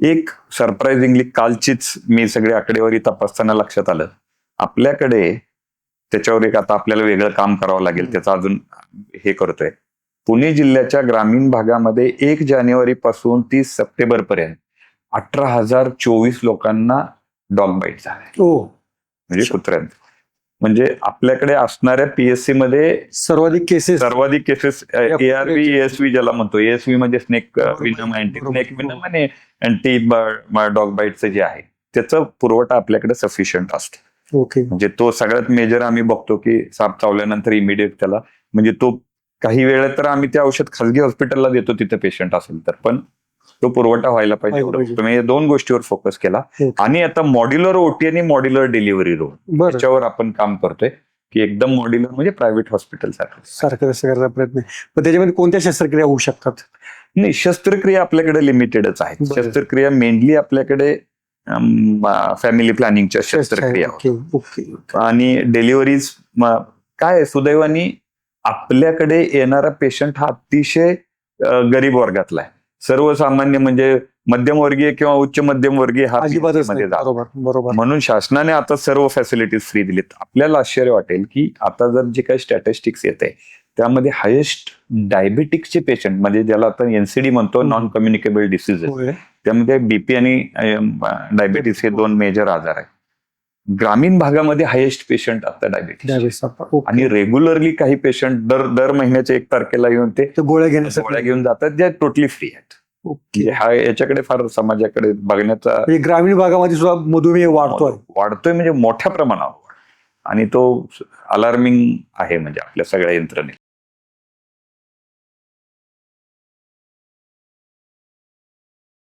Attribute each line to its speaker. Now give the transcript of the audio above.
Speaker 1: एक सरप्राइझिंगली कालचीच मी सगळी आकडेवारी तपासताना लक्षात आलं, आपल्याकडे त्याच्यावर एक आता आपल्याला वेगळं काम करावं लागेल, त्याचं अजून हे करतोय. पुणे जिल्ह्याच्या ग्रामीण भागामध्ये 1 जानेवारी पासून 30 सप्टेंबर पर्यंत 18,024 लोकांना डॉग बाईट झालाय, म्हणजे कुत्र्यांत. म्हणजे आपल्याकडे असणाऱ्या पीएससी मध्ये
Speaker 2: सर्वाधिक केसेस
Speaker 1: ARV ASV ज्याला म्हणतो, ASV म्हणजे स्नेक विनम, अँटी स्नेक विनम आणि अँटी डॉग बाईटचं जे आहे त्याचा पुरवठा आपल्याकडे सफिशियंट असतो.
Speaker 2: ओके.
Speaker 1: म्हणजे तो सगळ्यात मेजर आम्ही बघतो की साप चावल्यानंतर इमिडिएट त्याला, म्हणजे तो काही वेळा तर आम्ही ते औषध खासगी हॉस्पिटलला देतो तिथे पेशंट असेल तर, पण तो पुरवठा व्हायला पाहिजे. तुम्ही 2 गोष्टीवर फोकस केला. आणि आता मॉड्युलर ओटी आणि मॉड्युलर डिलिव्हरी रूम त्याच्यावर आपण काम करतोय की एकदम मॉड्युलर म्हणजे प्रायव्हेट हॉस्पिटल
Speaker 2: सारखं करायचा प्रयत्न आहे. पण त्याच्यामध्ये कोणत्या शस्त्रक्रिया होऊ शकतात?
Speaker 1: नाही, शस्त्रक्रिया आपल्याकडे लिमिटेडच आहेत. शस्त्रक्रिया मेनली आपल्याकडे फॅमिली प्लॅनिंगच्या शस्त्रक्रिया आणि डिलिव्हरीज. काय सुदैवानी आपल्याकडे येणारा पेशंट हा अतिशय गरीब वर्गातला आहे. सर्वसामान्य म्हणजे मध्यमवर्गीय किंवा उच्च मध्यमवर्गीय हा मध्ये जातो. म्हणून शासनाने आता सर्व फॅसिलिटीज फ्री दिलीत. आपल्याला आश्चर्य वाटेल की आता जर जे काही स्टॅटिस्टिक्स येत आहे त्यामध्ये हायेस्ट डायबेटिक्सचे पेशंट, म्हणजे ज्याला आपण NCD म्हणतो, नॉन कम्युनिकेबल डिसीजेस, त्यामध्ये बीपी आणि डायबेटीस हे 2 मेजर आजार आहेत. ग्रामीण भागामध्ये हायेस्ट पेशंट आता डायबेटीस. आणि रेग्युलरली काही पेशंट दर महिन्याच्या 1 तारखेला येऊन ते गोळ्या घेऊन जातात, ज्या टोटली फ्री आहेत. हा याच्याकडे फार समाजाकडे बघण्याचा,
Speaker 2: ग्रामीण भागामध्ये सुद्धा मधुमेह वाढतोय
Speaker 1: म्हणजे मोठ्या प्रमाणावर, आणि तो अलार्मिंग आहे म्हणजे आपल्या सगळ्या यंत्रणेत.